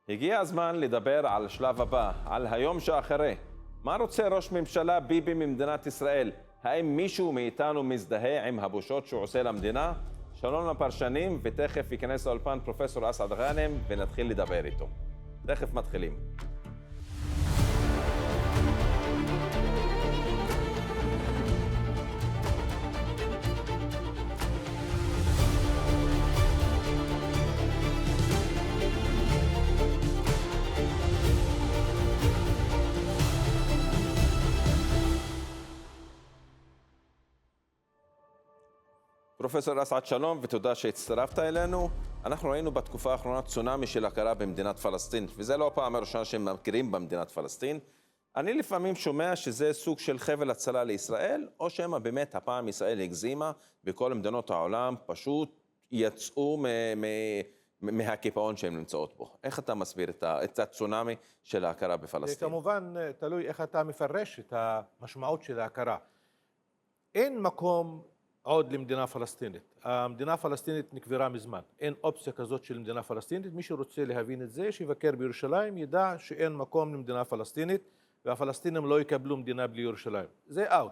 הגיע הזמן לדבר על השלב הבא, על היום שאחרי. מה רוצה ראש ממשלה ביבי ממדינת ישראל? האם מישהו מאיתנו מזדהה עם הבושות שהוא עושה למדינה? שלום לפרשנים, ותכף ייכנס לאולפן פרופסור אסעד גאנם ונתחיל לדבר איתו. תכף מתחילים. פרופסור אסעד, שלום ותודה שהצטרפת אלינו. אנחנו ראינו בתקופה האחרונה צונאמי של הכרה במדינת פלסטין, וזה לא הפעם הראשונה שהם מכירים במדינת פלסטין. אני לפעמים שומע שזה סוג של חבל הצלה לישראל, או שמה באמת הפעם ישראל הגזימה, וכל מדינות העולם פשוט יצאו מהקיפאון שהן נמצאות בו. איך אתה מסביר את הצונאמי של ההכרה בפלסטין? כמובן תלוי איך אתה מפרש את המשמעות של ההכרה. אין מקום עוד למדינה פלסטינית. המדינה הפלסטינית נקברה מזמן. אין אופציה כזאת של מדינה פלסטינית. מי שרוצה להבין את זה, שיבקר בירושלים, ידע שאין מקום למדינה פלסטינית, והפלסטינים לא יקבלו מדינה בלי ירושלים. זה אאוט.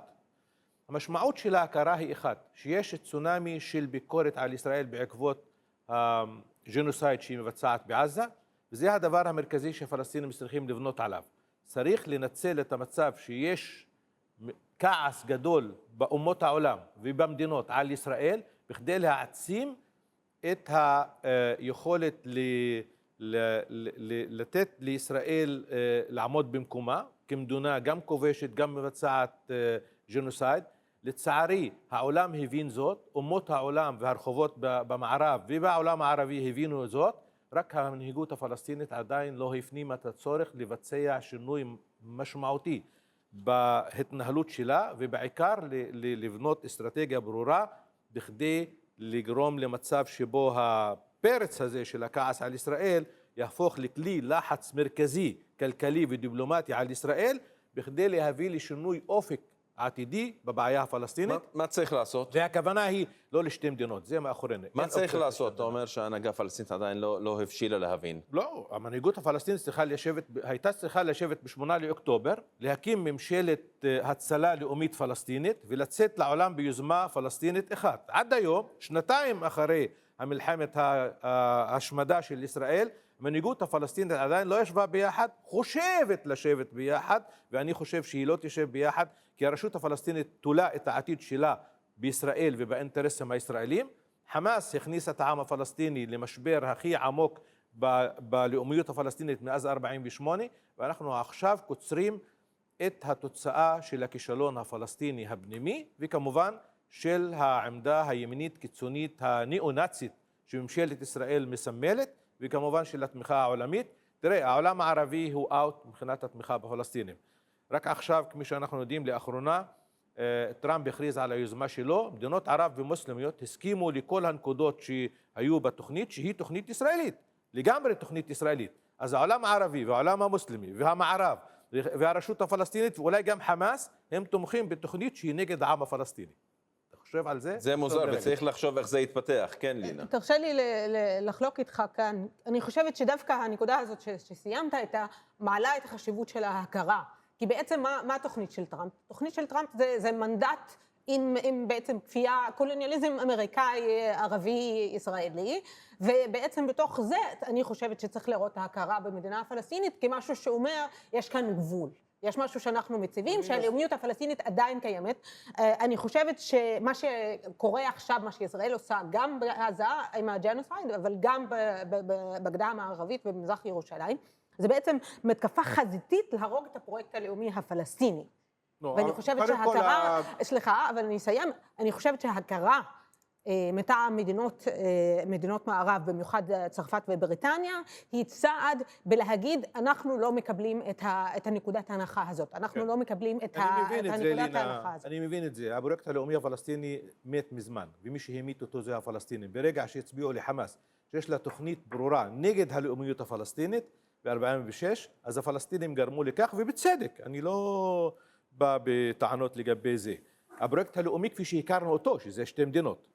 המשמעות של ההכרה היא אחת, שיש צונאמי של ביקורת על ישראל בעקבות הג'נוסייד שהיא מבצעת בעזה, וזה הדבר המרכזי שהפלסטינים צריכים לבנות עליו. צריך לנצל את המצב שיש כעס גדול באומות העולם ובמדינות על ישראל, בכדי להעצים את היכולת לתת לישראל לעמוד במקומה, כמדינה גם כובשת, גם מבצעת ג'נוסייד. לצערי, העולם הבין זאת, אומות העולם והרחובות במערב ובעולם הערבי הבינו זאת, רק המנהיגות הפלסטינית עדיין לא הפנימה את הצורך לבצע שינוי משמעותי בהתנהלות שלה, ובעיקר לבנות אסטרטגיה ברורה בכדי לגרום למצב שבו הפרץ הזה של הכעס על ישראל יהפוך לכלי לחץ מרכזי, כלכלי ודיפלומטי על ישראל, בכדי להביא לשינוי אופק עתידי בבעיה הפלסטינית. מה צריך לעשות? והכוונה היא לא לשתי מדינות, זה מאחורינו. מה צריך לעשות? אתה אומר שההנהגה הפלסטינית עדיין לא הבשילה להבין. לא, המנהיגות הפלסטינית הייתה צריכה לשבת ב8 לאוקטובר, להקים ממשלת הצלה לאומית פלסטינית ולצאת לעולם ביוזמה פלסטינית אחת. עד היום, שנתיים אחרי המלחמת ההשמדה של ישראל, המנהיגות הפלסטינית עדיין לא ישבה ביחד, חושבת לשבת ביחד, ואני חושב שהיא לא תשב ביחד, כי הרשות הפלסטינית תולה את העתיד שלה בישראל ובאינטרסים הישראלים. חמאס הכניס את העם הפלסטיני למשבר הכי עמוק בלאומיות הפלסטינית מאז 48', ואנחנו עכשיו קוצרים את התוצאה של הכישלון הפלסטיני הפנימי, וכמובן של העמדה הימנית קיצונית הניאו-נאצית שממשלת ישראל מסמלת, וכמובן של התמיכה העולמית. תראה, העולם הערבי הוא אאוט מבחינת התמיכה בפלסטינים. רק עכשיו, כמי שאנחנו יודעים, לאחרונה, טראמפ הכריז על היוזמה שלו, מדינות ערב ומוסלמיות הסכימו לכל הנקודות שהיו בתוכנית, שהיא תוכנית ישראלית, לגמרי תוכנית ישראלית. אז העולם הערבי והעולם המוסלמי והמערב והרשות הפלסטינית ואולי גם חמאס, הם תומכים בתוכנית שהיא נגד העם הפלסטיני. אתה חושב על זה? זה מוזר, וצריך לחשוב איך זה יתפתח. כן, לינה. תרשה לי לחלוק איתך כאן. אני חושבת שדווקא הנקודה הזאת שסיימת מעלה את החשיבות של ההכרה. כי בעצם מה התוכנית של טראמפ? התוכנית של טראמפ זה מנדט עם בעצם כפייה, קולוניאליזם אמריקאי, ערבי, ישראלי, ובעצם בתוך זה אני חושבת שצריך לראות ההכרה במדינה הפלסטינית כמשהו שאומר, יש כאן גבול. יש משהו שאנחנו מציבים, שהלאומיות הפלסטינית עדיין קיימת. אני חושבת שמה שקורה עכשיו, מה שישראל עושה, גם בעזה עם הג'נוסייד, אבל גם בגדה המערבית ובמזרח ירושלים, זה בעצם מתקפה חזיתית להרוג את הפרויקט הלאומי הפלסטיני. ואני חושבת שההכרה, סליחה, אבל אני אסיים, אני חושבת שההכרה מטעם מדינות מערב, במיוחד צרפת ובריטניה, היא צעד בלהגיד, אנחנו לא מקבלים את הנקודת ההנחה הזאת. אנחנו לא מקבלים את הנקודת ההנחה הזאת. אני מבין את זה. הפרויקט הלאומי הפלסטיני מת מזמן, ומי שהמית אותו זה הפלסטינים. ברגע שהצביעו לחמאס, שיש לה תוכנית ברורה נגד הלאומיות הפלסטינית, ב-46, אז הפלסטינים גרמו לכך, ובצדק. אני לא בא בטענות לגבי זה. הפרויקט הלאומי כפי שהכרנו אותו, שזה שתי מדינות,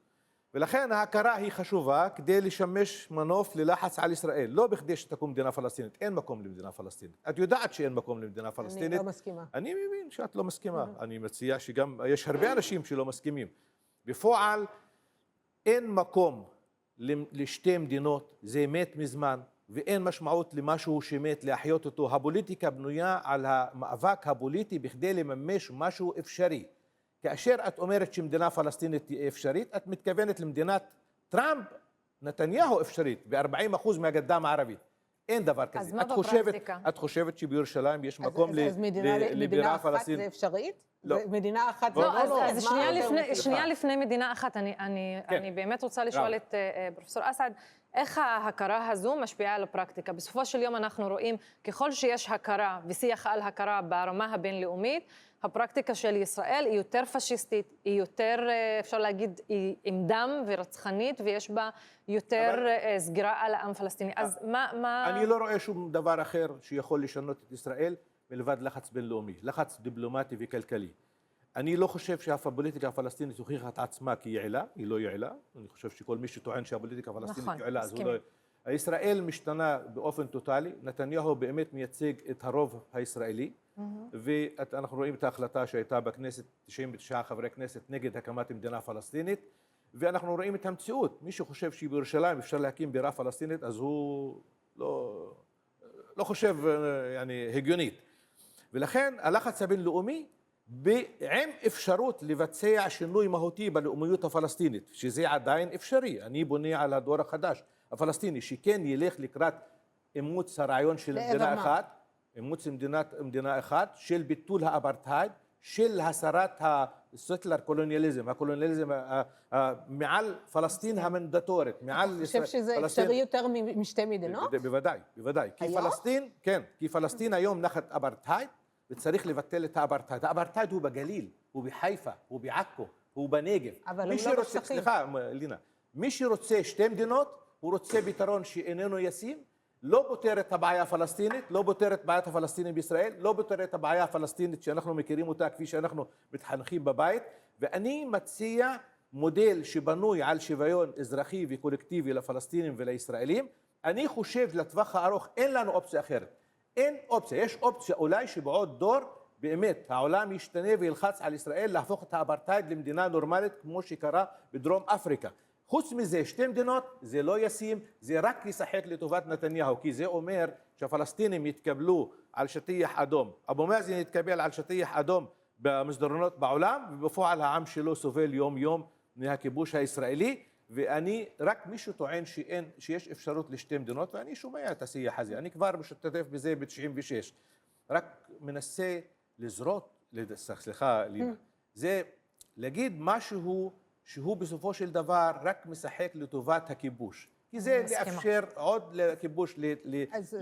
ולכן ההכרה היא חשובה כדי לשמש מנוף ללחץ על ישראל, לא בכדי שתקום מדינה פלסטינית. אין מקום למדינה פלסטינית. את יודעת שאין מקום למדינה פלסטינית. אני לא מסכימה. אני מבין שאת לא מסכימה. אני מציע שגם, יש הרבה אנשים שלא מסכימים. בפועל, אין מקום לשתי מדינות, זה מת מזמן, ואין משמעות למשהו שמת להחיות אותו. הפוליטיקה בנויה על המאבק הפוליטי בכדי לממש משהו אפשרי. כאשר את אומרת שמדינה פלסטינית היא אפשרית, את מתכוונת למדינת טראמפ, נתניהו אפשרית, ב-40% מהגדה המערבית. אין דבר כזה. אז מה בפרקטיקה? את חושבת שבירושלים יש מקום מדינה אחת זה אפשרית? לא. מדינה אחת זה... לא, אז מה שנייה לפני מדינה אחת, אני באמת רוצה לשאול את פרופסור אסעד, איך ההכרה הזו משפיעה על הפרקטיקה? בסופו של יום אנחנו רואים, ככל שיש הכרה ושיח על הכרה ברמה הבינלאומית, הפרקטיקה של ישראל היא יותר פשיסטית, היא יותר, אפשר להגיד, היא עם דם ורצחנית, ויש בה יותר סגירה על העם הפלסטיני. אז מה... אני לא רואה שום דבר אחר שיכול לשנות את ישראל מלבד לחץ בינלאומי, לחץ דיפלומטי וכלכלי. אני לא חושב שהפוליטיקה הפלסטינית הוכיחה את עצמה כיעילה, היא לא יעילה. אני חושב שכל מי שטוען שהפוליטיקה הפלסטינית יעילה, אז הוא לא... ישראל משתנה באופן טוטלי, נתניהו באמת מייצג את הרוב הישראלי, ואנחנו רואים את ההחלטה שהייתה בכנסת, 99 חברי כנסת נגד הקמת מדינה פלסטינית, ואנחנו רואים את המציאות. מי שחושב שבירושלים אפשר להקים בירה פלסטינית, אז הוא לא חושב הגיונית. ולכן הלחץ הבינלאומי, עם אפשרות לבצע שינוי מהותי בלאומיות הפלסטינית, שזה עדיין אפשרי. אני בונה על הדור החדש הפלסטיני, שכן ילך לקראת אימוץ הרעיון של מדינה אחת, אימוץ מדינה אחת, של ביטול האפרטהייד, של הסרת הסטלר קולוניאליזם, הקולוניאליזם מעל פלסטין המנדטורית, מעל אתה חושב שזה אפשרי יותר משתי מדינות? בוודאי, בוודאי. כי פלסטין, כן, כי פלסטין היום נחת אפרטהייד, וצריך לבטל את האפרטהייד. האפרטהייד הוא בגליל, הוא בחיפה, הוא בעכו, הוא בנגב. אבל הוא לא בשטחים. סליחה, לינה. מי שרוצה שתי מדינות, הוא רוצה פתרון שאיננו ישים, לא פותר את הבעיה הפלסטינית, לא פותר את בעיית הפלסטינים בישראל, לא פותר את הבעיה הפלסטינית שאנחנו מכירים אותה כפי שאנחנו מתחנכים בבית, ואני מציע מודל שבנוי על שוויון אזרחי וקולקטיבי לפלסטינים ולישראלים. אני חושב לטווח הארוך אין לנו אופציה אחרת. אין אופציה, יש אופציה אולי שבעוד דור באמת העולם ישתנה וילחץ על ישראל להפוך את האפרטהייד למדינה נורמלית כמו שקרה בדרום אפריקה. חוץ מזה, שתי מדינות זה לא ישים, זה רק ישחק לטובת נתניהו, כי זה אומר שהפלסטינים יתקבלו על שטיח אדום. אבו מאזן יתקבל על שטיח אדום במסדרונות בעולם, ובפועל העם שלו סובל יום יום מהכיבוש הישראלי, ואני, רק מישהו טוען שיש אפשרות לשתי מדינות, ואני שומע את השיח הזה, אני כבר משתתף בזה ב-96, רק מנסה לזרות, סליחה, לינה, זה להגיד משהו שהוא בסופו של דבר רק משחק לטובת הכיבוש. כי זה לאפשר עוד לכיבוש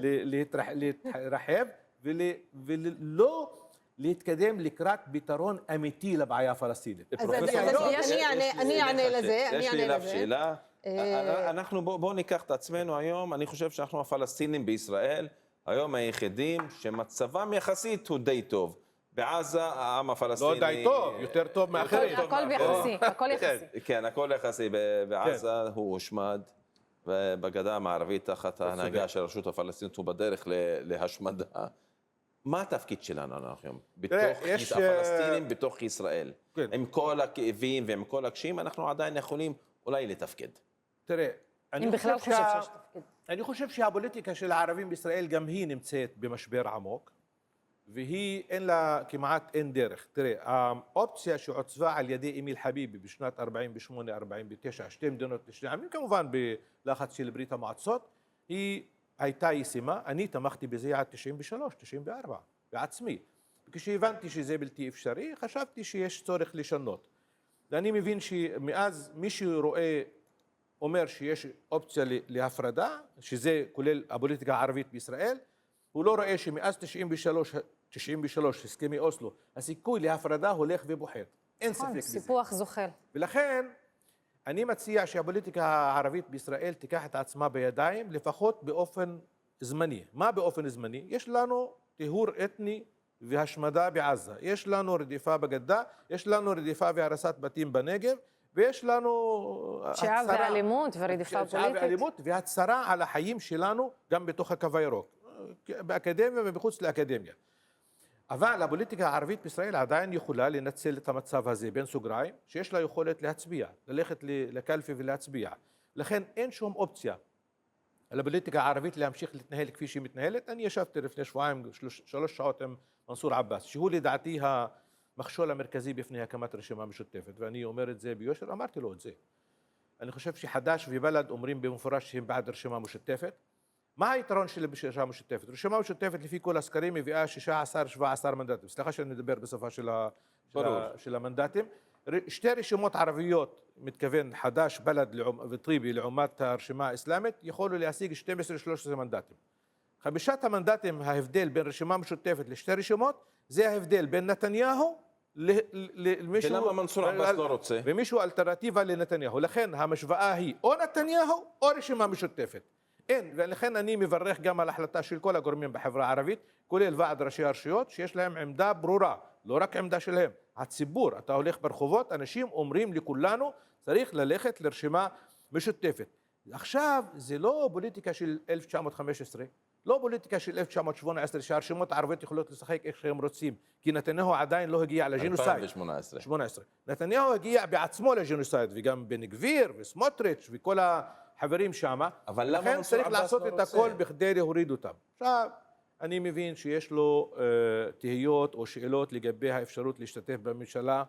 להתרחב ולא להתקדם לקראת פתרון אמיתי לבעיה הפלסטינית. אז אני אענה לזה. יש לי אליו שאלה. אנחנו, בואו ניקח את עצמנו היום, אני חושב שאנחנו הפלסטינים בישראל, היום היחידים שמצבם יחסית הוא די טוב. בעזה העם הפלסטיני... לא די טוב, יותר טוב מאחרים. הכל יחסי, הכל יחסי. כן, הכל יחסי. בעזה הוא הושמד, ובגדה המערבית תחת ההנהגה של הרשות הפלסטינית הוא בדרך להשמדה. מה התפקיד שלנו היום? בתוך הפלסטינים, בתוך ישראל. עם כל הכאבים ועם כל הקשיים, אנחנו עדיין יכולים אולי לתפקד. תראה, אם בכלל חושב שיש תפקיד. אני חושב שהפוליטיקה של הערבים בישראל גם היא נמצאת במשבר עמוק, והיא כמעט אין דרך. תראה, האופציה שעוצבה על ידי אמיל חביבי בשנת 48-49, שתי מדינות לשני עמים, כמובן בלחץ של ברית המועצות, היא הייתה ישימה. אני תמכתי בזה עד 93-94 בעצמי. כשהבנתי שזה בלתי אפשרי, חשבתי שיש צורך לשנות. ואני מבין שמאז מי שרואה, אומר שיש אופציה להפרדה, שזה כולל הפוליטיקה הערבית בישראל, הוא לא רואה שמאז 93, הסכמי אוסלו, הסיכוי להפרדה הולך ופוחת. אין ספק בזה. סיפוח זוחל. ולכן אני מציע שהפוליטיקה הערבית בישראל תיקח את עצמה בידיים, לפחות באופן זמני. מה באופן זמני? יש לנו טיהור אתני והשמדה בעזה. יש לנו רדיפה בגדה, יש לנו רדיפה והרסת בתים בנגב. ויש לנו פשיעה הצהרה- ואלימות ורדיפה פשיעה פוליטית. ואלימות והצהרה על החיים שלנו גם בתוך הקו הירוק, באקדמיה ומחוץ לאקדמיה. אבל הפוליטיקה הערבית בישראל עדיין יכולה לנצל את המצב הזה, בין סוגריים, שיש לה יכולת להצביע, ללכת לקלפי ולהצביע. לכן אין שום אופציה לפוליטיקה הערבית להמשיך להתנהל כפי שהיא מתנהלת. אני ישבתי לפני שבועיים, 3 שעות עם מנסור עבאס, שהוא לדעתי המכשול המרכזי בפני הקמת רשימה משותפת, ואני אומר את זה ביושר, אמרתי לו את זה. אני חושב שחד"ש ובל"ד אומרים במפורש שהם בעד רשימה משותפת. מה היתרון של רשימה משותפת? רשימה משותפת לפי כל הסקרים מביאה 16-17 מנדטים. סליחה שאני מדבר בשפה של המנדטים. 2 רשימות ערביות, מתכוון חד"ש, בל"ד וטריבי לעומת הרשימה האסלאמית, יכולו להשיג 12-13 מנדטים. 5 המנדטים, ההבדל בין רשימה משותפת ל2 רשימות, זה ההבדל בין נתניהו למישהו... ולמה מנסור עבאס לא רוצה? ומישהו אלטרנטיבה לנתניהו. לכן המשוואה היא או נתניהו או רשימה משותפת. אין, ולכן אני מברך גם על החלטה של כל הגורמים בחברה הערבית, כולל ועד ראשי הרשויות, שיש להם עמדה ברורה, לא רק עמדה שלהם. הציבור, אתה הולך ברחובות, אנשים אומרים לכולנו, צריך ללכת לרשימה משותפת. עכשיו, זה לא פוליטיקה של 1915, לא פוליטיקה של 1918, שהרשימות הערביות יכולות לשחק איך שהם רוצים, כי נתניהו עדיין לא הגיע לג'נוסייד. 2018. נתניהו הגיע בעצמו לג'נוסייד, וגם בן גביר וסמוטריץ' וכל החברים שם. אבל למה לכן מנסור צריך עבאס לעשות לא את רוצה? הכל בכדי להוריד אותם. עכשיו, אני מבין שיש לו תהיות או שאלות לגבי האפשרות להשתתף בממשלה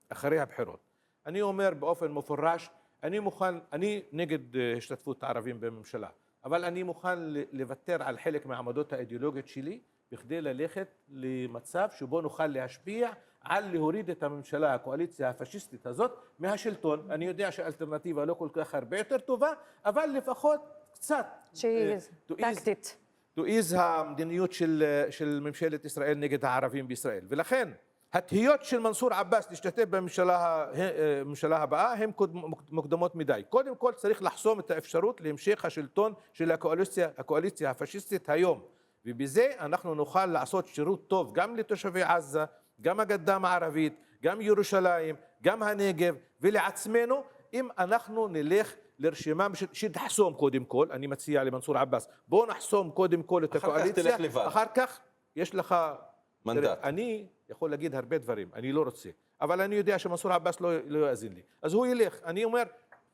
אחרי הבחירות. אני אומר באופן מפורש, אני נגד השתתפות הערבים בממשלה, אבל אני מוכן לוותר על חלק מהעמדות האידיאולוגיות שלי בכדי ללכת למצב שבו נוכל להשפיע על להוריד את הממשלה, הקואליציה הפשיסטית הזאת, מהשלטון. אני יודע שהאלטרנטיבה לא כל כך הרבה יותר טובה, אבל לפחות קצת שהיא טקטית. תועיז המדיניות של ממשלת ישראל נגד הערבים בישראל. ולכן התהיות של מנסור עבאס להשתתף בממשלה הבאה הן מוקדמות מדי. קודם כל צריך לחסום את האפשרות להמשך השלטון של הקואליציה הפשיסטית היום, ובזה אנחנו נוכל לעשות שירות טוב גם לתושבי עזה, גם הגדה המערבית, גם ירושלים, גם הנגב, ולעצמנו, אם אנחנו נלך לרשימה שתחסום קודם כל. אני מציע למנסור עבאס, בואו נחסום קודם כל את הקואליציה, אחר כך תלך לבד. אחר כך יש לך מנדט. תראה, אני יכול להגיד הרבה דברים, אני לא רוצה, אבל אני יודע שמנסור עבאס לא יאזין לי, אז הוא ילך. אני אומר,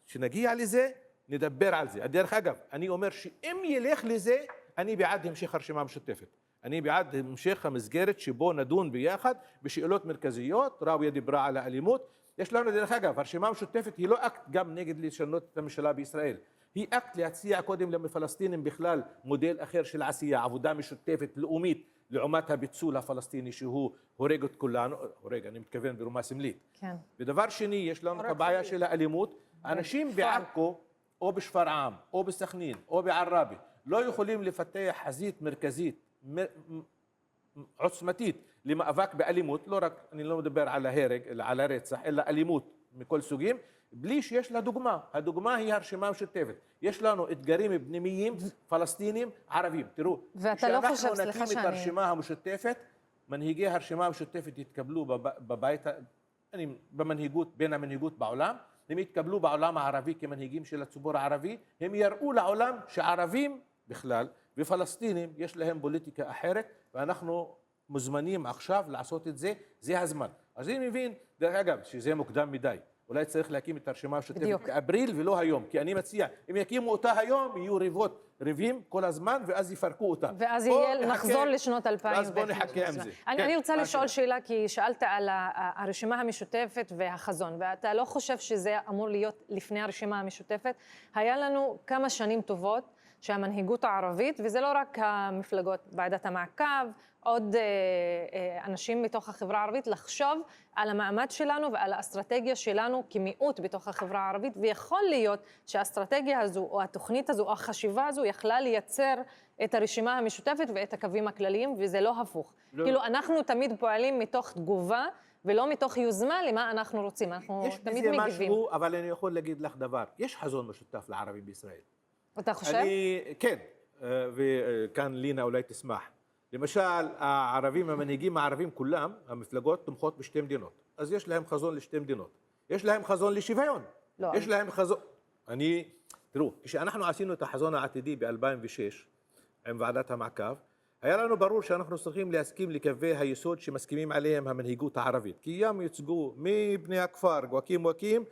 שנגיע לזה, נדבר על זה. דרך אגב, אני אומר שאם ילך לזה, אני בעד המשך הרשימה המשותפת. אני בעד המשך המסגרת שבו נדון ביחד בשאלות מרכזיות. ראויה דיברה על האלימות. יש לנו, דרך אגב, הרשימה המשותפת היא לא אקט גם נגד לשנות את הממשלה בישראל. היא אקט להציע קודם לפלסטינים בכלל מודל אחר של עשייה, עבודה משותפת לאומית, לעומת הביצול הפלסטיני שהוא הורג את כולנו, הורג, אני מתכוון ברמה סמלית. כן. ודבר שני, יש לנו את הבעיה של האלימות. אנשים בעכו או בשפרעם או בסכנין או בעראבה לא יכולים לפתח חזית מרכזית עוצמתית למאבק באלימות, לא רק, אני לא מדבר על ההרג, אלא על הרצח, אלא אלימות מכל סוגים, בלי שיש לה דוגמה. הדוגמה היא הרשימה המשותפת. יש לנו אתגרים פנימיים, פלסטינים, ערבים. תראו, ואתה לא חושב, סליחה כשאנחנו נקים את הרשימה המשותפת, מנהיגי הרשימה המשותפת יתקבלו בבית, במנהיגות, בין המנהיגות בעולם, הם יתקבלו בעולם הערבי כמנהיגים של הציבור הערבי, הם יראו לעולם שערבים בכלל ופלסטינים יש להם פוליטיקה אחרת, ואנחנו מוזמנים עכשיו לעשות את זה, זה הזמן. אז אני מבין, דרך אגב, שזה מוקדם מדי. אולי צריך להקים את הרשימה המשותפת באפריל ולא היום, כי אני מציע, אם יקימו אותה היום, יהיו ריבים כל הזמן, ואז יפרקו אותה. ואז נחזור לשנות 2000. ואז בוא נחכה עם זה. אני רוצה לשאול שאלה, כי שאלת על הרשימה המשותפת והחזון, ואתה לא חושב שזה אמור להיות לפני הרשימה המשותפת? היה לנו כמה שנים טובות שהמנהיגות הערבית, וזה לא רק המפלגות, ועדת המעקב, עוד אנשים מתוך החברה הערבית, לחשוב על המעמד שלנו ועל האסטרטגיה שלנו כמיעוט בתוך החברה הערבית, ויכול להיות שהאסטרטגיה הזו או התוכנית הזו או החשיבה הזו יכלה לייצר את הרשימה המשותפת ואת הקווים הכלליים, וזה לא הפוך. כאילו אנחנו תמיד פועלים מתוך תגובה ולא מתוך יוזמה למה אנחנו רוצים, אנחנו תמיד מגיבים. יש בזה משהו, אבל אני יכול להגיד לך דבר, יש חזון משותף לערבים בישראל. אתה חושב? כן, וכאן לינה אולי תשמח. למשל, הערבים, המנהיגים הערבים כולם, המפלגות תומכות בשתי מדינות. אז יש להם חזון לשתי מדינות. יש להם חזון לשוויון. לא. יש להם חזון. תראו, כשאנחנו עשינו את החזון העתידי ב-2006 עם ועדת המעקב, היה לנו ברור שאנחנו צריכים להסכים לקווי היסוד שמסכימים עליהם המנהיגות הערבית. כי ים יוצגו מבני הכפר, וקים,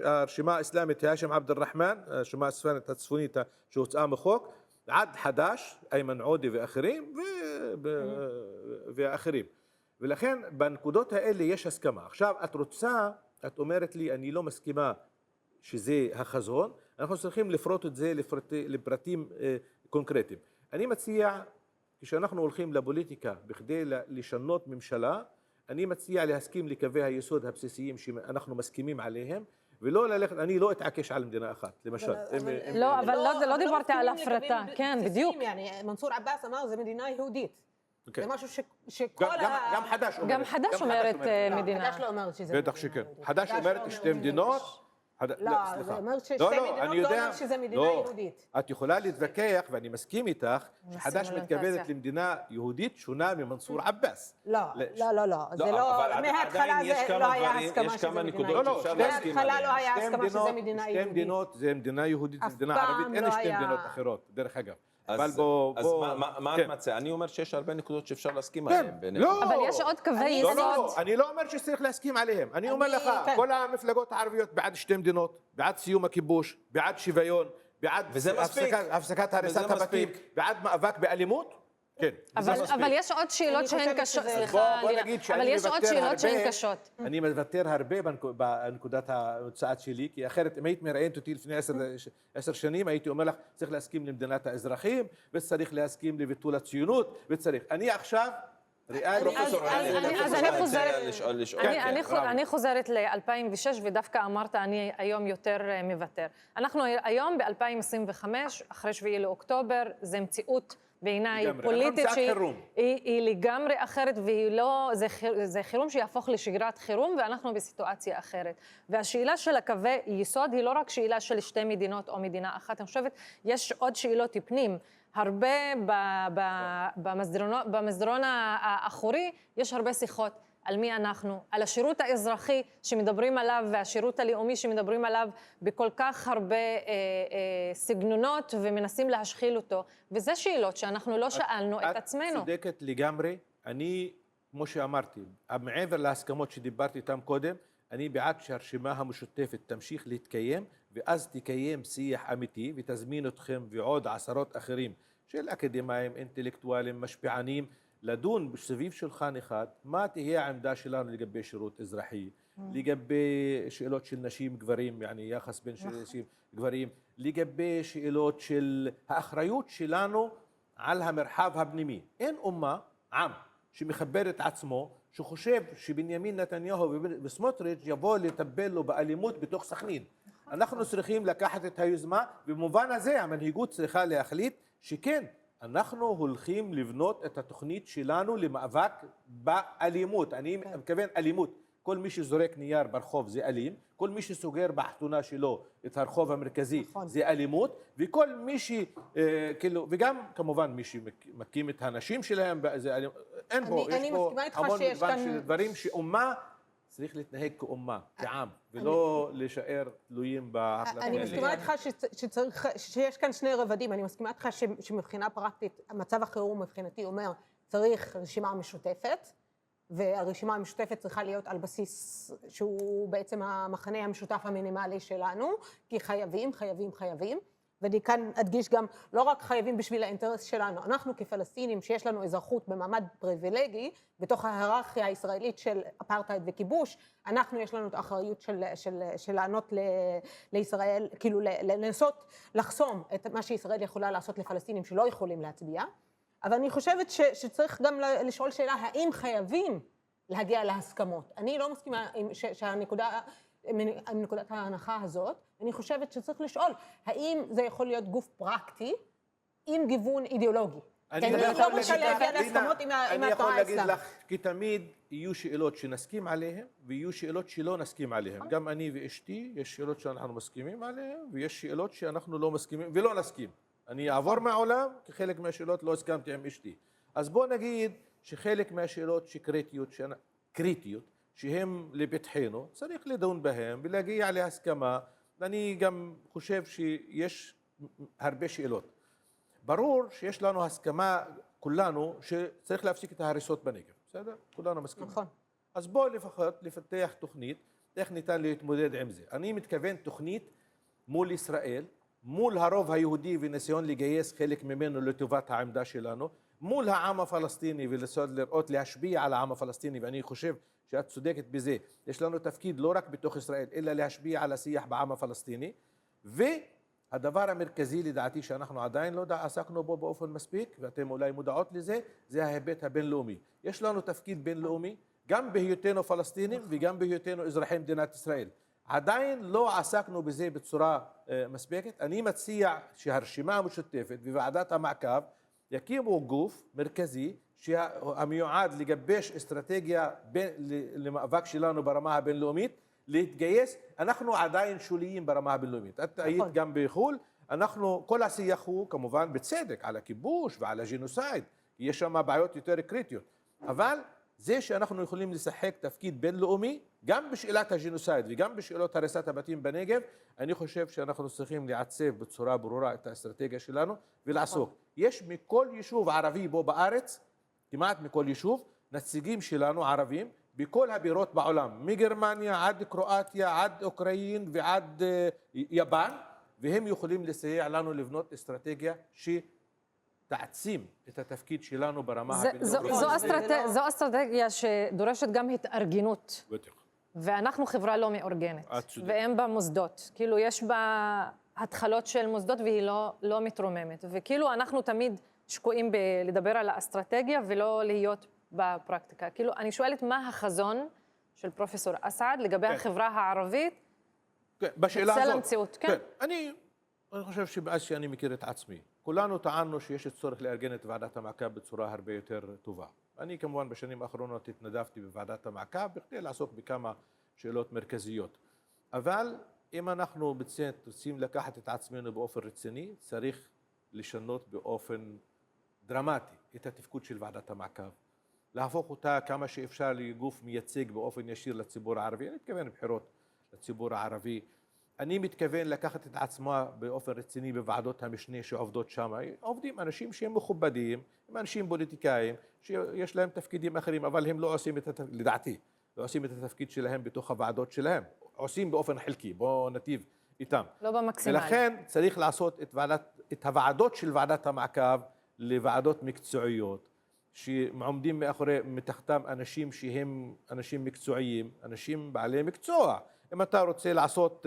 הרשימה האסלאמית האשם עבד אל-רחמן, הרשימה הצפונית שהוצאה מחוק, עד חד"ש, איימן עודה ואחרים, ואחרים. ולכן בנקודות האלה יש הסכמה. עכשיו את אומרת לי, אני לא מסכימה שזה החזון, אנחנו צריכים לפרוט את זה לפרטים קונקרטיים. אני מציע, כשאנחנו הולכים לפוליטיקה בכדי לשנות ממשלה, אני מציע להסכים לקווי היסוד הבסיסיים שאנחנו מסכימים עליהם, ולא ללכת, אני לא אתעקש על מדינה אחת, למשל. לא, אבל לא דיברתי על הפרטה, כן, בדיוק. מנסור עבאס אמר, זה מדינה יהודית. זה משהו שכל גם חד"ש אומרת. גם חד"ש אומרת מדינה. חד"ש לא אומרת שזה בטח שכן. חד"ש אומרת שתי מדינות. לא, זה אומר ששתי מדינות לא אומר שזה מדינה יהודית. את יכולה להתווכח, ואני מסכים איתך, שחד"ש מתכוונת למדינה יהודית שונה ממנסור עבאס. לא, זה לא, מההתחלה זה לא היה הסכמה שזה מדינה יהודית. מההתחלה לא היה הסכמה שזה מדינה יהודית. שתי מדינות זה מדינה יהודית, זה מדינה ערבית, אין שתי מדינות אחרות, דרך אגב. אז מה את מציעה? אני אומר שיש הרבה נקודות שאפשר להסכים עליהן. אבל יש עוד קווי יסוד. אני לא אומר שצריך להסכים עליהם. אני אומר לך, כל המפלגות הערביות בעד שתי מדינות, בעד סיום הכיבוש, בעד שוויון, בעד הפסקת הריסת הבתים, בעד מאבק באלימות. כן. אבל יש עוד שאלות שהן קשות. סליחה, אבל יש עוד שאלות שהן קשות. אני מוותר הרבה בנקודת ההוצאה שלי, כי אחרת אם היית מראיינת אותי לפני 10 שנים, הייתי אומר לך, צריך להסכים למדינת האזרחים, וצריך להסכים לביטול הציונות, וצריך. אני עכשיו אני חוזרת ל-2006 ודווקא אמרת אני היום יותר מוותר. אנחנו היום ב-2025, אחרי 7 לאוקטובר, זה מציאות בעיניי פוליטית שהיא לגמרי אחרת, זה חירום שיהפוך לשגרת חירום, ואנחנו בסיטואציה אחרת. והשאלה של הקווי יסוד היא לא רק שאלה של שתי מדינות או מדינה אחת, אני חושבת יש עוד שאלות פנים. הרבה במסדרון האחורי יש הרבה שיחות על מי אנחנו, על השירות האזרחי שמדברים עליו והשירות הלאומי שמדברים עליו בכל כך הרבה סגנונות ומנסים להשחיל אותו, וזה שאלות שאנחנו לא שאלנו את עצמנו. את צודקת לגמרי. אני, כמו שאמרתי, מעבר להסכמות שדיברתי איתם קודם, אני בעד שהרשימה המשותפת תמשיך להתקיים, ואז תקיים שיח אמיתי ותזמין אתכם ועוד עשרות אחרים של אקדמיים, אינטלקטואלים, משפיענים, לדון בסביב שולחן אחד, מה תהיה העמדה שלנו לגבי שירות אזרחי, לגבי שאלות של נשים גברים, יחס בין נשים גברים, לגבי שאלות של האחריות שלנו על המרחב הפנימי. אין אומה, עם, שמכבד את עצמו, שחושב שבנימין נתניהו וסמוטריץ' יבוא לטפל לו באלימות בתוך סכנין. אנחנו צריכים לקחת את היוזמה, במובן הזה המנהיגות צריכה להחליט שכן, אנחנו הולכים לבנות את התוכנית שלנו למאבק באלימות. אני מכוון אלימות. כל מי שזורק נייר ברחוב זה אלים, כל מי שסוגר בחתונה שלו את הרחוב המרכזי זה אלימות, וכל מי וגם כמובן מי שמקים את האנשים שלהם זה אלימות. אין פה, יש פה המון מגוון של דברים שאומה צריך להתנהג כאומה, כעם, ולא להישאר תלויים בהחלטות האלה. אני מסכימה איתך שיש כאן שני רבדים. אני מסכימה איתך שמבחינה פרקטית, מצב החירום מבחינתי אומר, צריך רשימה משותפת, והרשימה המשותפת צריכה להיות על בסיס שהוא בעצם המחנה המשותף המינימלי שלנו, כי חייבים. ואני כאן אדגיש גם, לא רק חייבים בשביל האינטרס שלנו, אנחנו כפלסטינים שיש לנו אזרחות במעמד פריבילגי, בתוך ההיררכיה הישראלית של אפרטהייד וכיבוש, יש לנו את האחריות של לענות לישראל, כאילו לנסות לחסום את מה שישראל יכולה לעשות לפלסטינים שלא יכולים להצביע, אבל אני חושבת שצריך גם לשאול שאלה, האם חייבים להגיע להסכמות? אני לא מסכימה מנקודת ההנחה הזאת, אני חושבת שצריך לשאול, האם זה יכול להיות גוף פרקטי עם גיוון אידיאולוגי? אני לא רוצה להגיע להסכמות עם התנועה האסלאמית. אני יכול להגיד לך, כי תמיד יהיו שאלות שנסכים עליהן, ויהיו שאלות שלא נסכים עליהן. גם אני ואשתי, יש שאלות שאנחנו מסכימים עליהן, ויש שאלות שאנחנו לא מסכימים ולא נסכים. אני אעבור מהעולם, כי חלק מהשאלות לא הסכמתי עם אשתי. אז בוא נגיד שחלק מהשאלות שקריטיות, שהם לפתחנו, צריך לדון בהם ולהגיע להסכמה. אני גם חושב שיש הרבה שאלות. ברור שיש לנו הסכמה, כולנו, שצריך להפסיק את ההריסות בנגב, בסדר? כולנו מסכימים. נכון. אז בואו לפחות לפתח תוכנית, איך ניתן להתמודד עם זה. אני מתכוון תוכנית מול ישראל, מול הרוב היהודי וניסיון לגייס חלק ממנו לטובת העמדה שלנו, מול העם הפלסטיני ולראות להשפיע על העם הפלסטיני, ואני חושב שאת צודקת בזה. יש לנו תפקיד לא רק בתוך ישראל, אלא להשפיע על השיח בעם הפלסטיני, והדבר המרכזי לדעתי שאנחנו עדיין לא עסקנו בו באופן מספיק, ואתם אולי מודעות לזה, זה ההיבט הבינלאומי. יש לנו תפקיד בינלאומי, גם בהיותנו פלסטינים וגם בהיותנו אזרחי מדינת ישראל. עדיין לא עסקנו בזה בצורה מספקת. אני מציע שהרשימה המשותפת וועדת המעקב יקימו גוף מרכזי שהמיועד לגבש אסטרטגיה למאבק שלנו ברמה הבינלאומית, להתגייס. אנחנו עדיין שוליים ברמה הבינלאומית. את היית גם בחו"ל, אנחנו, כל השיח הוא כמובן בצדק על הכיבוש ועל הג'נוסייד, יש שם בעיות יותר קריטיות, אבל זה שאנחנו יכולים לשחק תפקיד בינלאומי, גם בשאלת הג'נוסייד וגם בשאלות הריסת הבתים בנגב, אני חושב שאנחנו צריכים לעצב בצורה ברורה את האסטרטגיה שלנו ולעסוק. יש מכל יישוב ערבי בו בארץ, כמעט מכל יישוב, נציגים שלנו ערבים, בכל הבירות בעולם, מגרמניה עד קרואטיה, עד אוקראין ועד יפן, והם יכולים לסייע לנו לבנות אסטרטגיה תעצים את התפקיד שלנו ברמה הבינלאומית. זו אסטרטגיה שדורשת גם התארגנות. ואנחנו חברה לא מאורגנת. ואין בה מוסדות. כאילו יש בה התחלות של מוסדות והיא לא מתרוממת. וכאילו אנחנו תמיד שקועים בלדבר על האסטרטגיה ולא להיות בפרקטיקה. כאילו אני שואלת מה החזון של פרופסור אסעד לגבי החברה הערבית בצל המציאות. כן, אני חושב שמאז שאני מכיר את עצמי, כולנו טענו שיש צורך לארגן את ועדת המעקב בצורה הרבה יותר טובה. אני כמובן בשנים האחרונות התנדבתי בוועדת המעקב בכדי לעסוק בכמה שאלות מרכזיות. אבל אם אנחנו רוצים לקחת את עצמנו באופן רציני, צריך לשנות באופן דרמטי את התפקוד של ועדת המעקב. להפוך אותה כמה שאפשר לגוף מייצג באופן ישיר לציבור הערבי. אני מתכוון בחירות לציבור הערבי. אני מתכוון לקחת את עצמה באופן רציני בוועדות המשנה שעובדות שם. עובדים אנשים שהם מכובדים, הם אנשים פוליטיקאים, שיש להם תפקידים אחרים, אבל הם לא עושים לדעתי, לא עושים את התפקיד שלהם בתוך הוועדות שלהם. עושים באופן חלקי, בואו נטיב איתם. לא במקסימלי. ולכן צריך לעשות את הוועדות של ועדת המעקב לוועדות מקצועיות, שעומדים מתחתם אנשים שהם אנשים מקצועיים, אנשים בעלי מקצוע. אם אתה רוצה לעשות,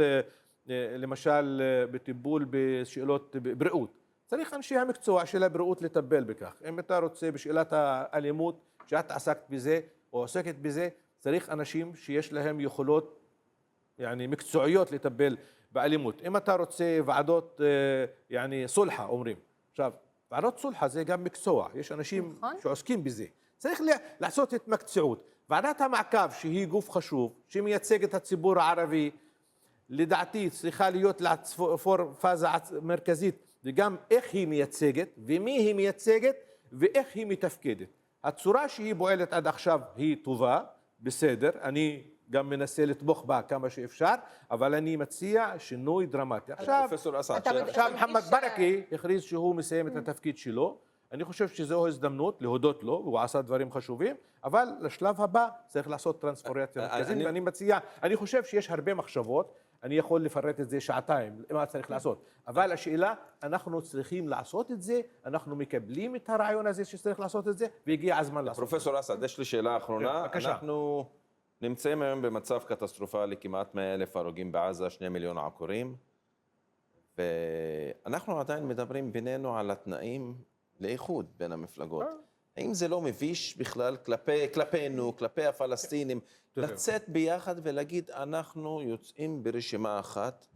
למשל, בטיפול בשאלות בריאות, צריך אנשי המקצוע של הבריאות לטפל בכך. אם אתה רוצה בשאלת האלימות, שאת עסקת בזה או עוסקת בזה, צריך אנשים שיש להם יכולות מקצועיות לטפל באלימות. אם אתה רוצה ועדות סולחה, אומרים. עכשיו, ועדות סולחה זה גם מקצוע, יש אנשים שעוסקים בזה. צריך לעשות התמקצעות. ועדת המעקב שהיא גוף חשוב, שמייצג את הציבור הערבי, לדעתי צריכה להיות פאזה מרכזית, וגם איך היא מייצגת, ומי היא מייצגת, ואיך היא מתפקדת. הצורה שהיא פועלת עד עכשיו היא טובה, בסדר, אני גם מנסה לתמוך בה כמה שאפשר, אבל אני מציע שינוי דרמטי. עכשיו מוחמד ברכה הכריז שהוא מסיים את התפקיד שלו, אני חושב שזו הזדמנות להודות לו, הוא עשה דברים חשובים, אבל לשלב הבא צריך לעשות טרנספורמציה מרכזית, ואני מציע, אני חושב שיש הרבה מחשבות, אני יכול לפרט את זה שעתיים, מה צריך לעשות, אבל השאלה, אנחנו צריכים לעשות את זה, אנחנו מקבלים את הרעיון הזה שצריך לעשות את זה, והגיע הזמן לעשות. פרופסור אסעד, יש לי שאלה אחרונה. אנחנו נמצאים היום במצב קטסטרופלי, כמעט 100,000 הרוגים בעזה, 2 מיליון עקורים, ואנחנו עדיין מדברים בינינו על התנאים לאיחוד בין המפלגות. האם זה לא מביש בכלל כלפינו, כלפי הפלסטינים, לצאת ביחד ולהגיד אנחנו יוצאים ברשימה אחת,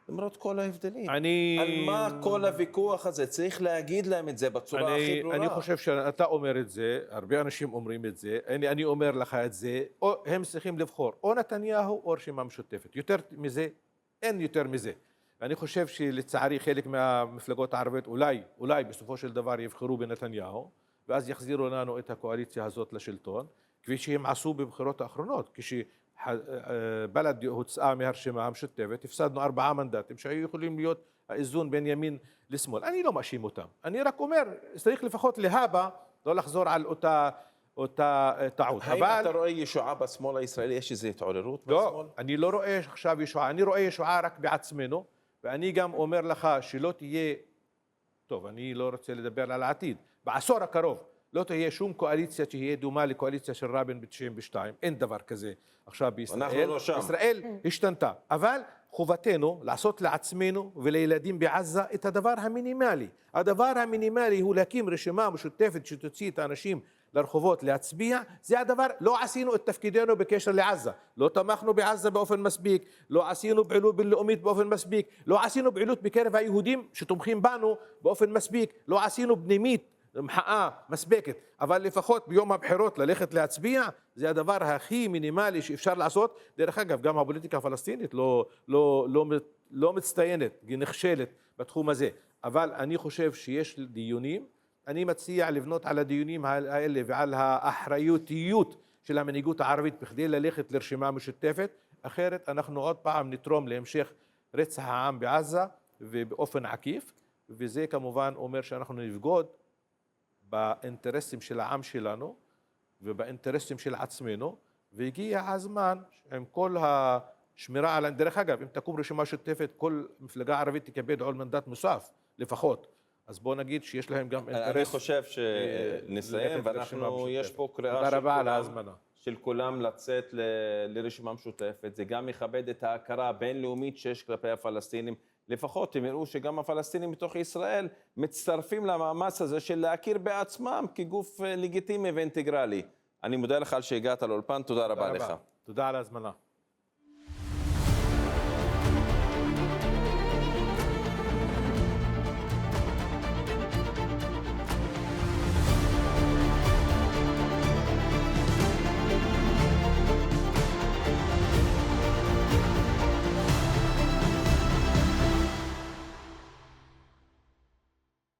למרות כל ההבדלים? על מה כל הוויכוח הזה? צריך להגיד להם את זה בצורה הכי ברורה. אני חושב שאתה אומר את זה, הרבה אנשים אומרים את זה, אני אומר לך את זה, או הם צריכים לבחור, או נתניהו או רשימה משותפת. יותר מזה, אין יותר מזה. ואני חושב שלצערי חלק מהמפלגות הערביות אולי בסופו של דבר יבחרו בנתניהו, ואז יחזירו לנו את הקואליציה הזאת לשלטון, כפי שהם עשו בבחירות האחרונות, כשבל"ד הוצאה מהרשימה המשותפת, הפסדנו 4 מנדטים שהיו יכולים להיות האיזון בין ימין לשמאל. אני לא מאשים אותם, אני רק אומר, צריך לפחות להבא לא לחזור על אותה טעות. האם אתה רואה ישועה בשמאל הישראלי? יש איזו התעוררות בשמאל? לא, אני לא רואה עכשיו ישועה, אני רואה ישועה רק בעצמנו, ואני גם אומר לך שלא תהיה, טוב, אני לא רוצה לדבר על העתיד, בעשור הקרוב לא תהיה שום קואליציה שתהיה דומה לקואליציה של רבין ב-92, אין דבר כזה עכשיו בישראל. אנחנו לא שם. ישראל השתנתה, אבל חובתנו לעשות לעצמנו ולילדים בעזה את הדבר המינימלי. הדבר המינימלי הוא להקים רשימה משותפת שתוציא את האנשים לרחובות להצביע, זה הדבר, לא עשינו את תפקידנו בקשר לעזה, לא תמכנו בעזה באופן מספיק, לא עשינו פעילות בינלאומית באופן מספיק, לא עשינו פעילות בקרב היהודים שתומכים בנו באופן מספיק, לא עשינו פנימית מחאה מספקת, אבל לפחות ביום הבחירות ללכת להצביע, זה הדבר הכי מינימלי שאפשר לעשות. דרך אגב, גם הפוליטיקה הפלסטינית לא מצטיינת, היא נכשלת בתחום הזה, אבל אני חושב שיש דיונים, אני מציע לבנות על הדיונים האלה ועל האחריותיות של המנהיגות הערבית בכדי ללכת לרשימה משותפת, אחרת אנחנו עוד פעם נתרום להמשך רצח העם בעזה ובאופן עקיף, וזה כמובן אומר שאנחנו נבגוד באינטרסים של העם שלנו ובאינטרסים של עצמנו, והגיע הזמן עם כל השמירה על... דרך אגב, אם תקום רשימה משותפת, כל מפלגה ערבית תקבל עוד מנדט נוסף לפחות. אז בוא נגיד שיש להם גם אינטרס. אני חושב שנסיים, ואנחנו, יש פה קריאה של כולם לצאת לרשימה משותפת. זה גם מכבד את ההכרה הבינלאומית שיש כלפי הפלסטינים. לפחות הם יראו שגם הפלסטינים בתוך ישראל מצטרפים למאמץ הזה של להכיר בעצמם כגוף לגיטימי ואינטגרלי. אני מודה לך על שהגעת לאולפן, תודה רבה לך. תודה על ההזמנה.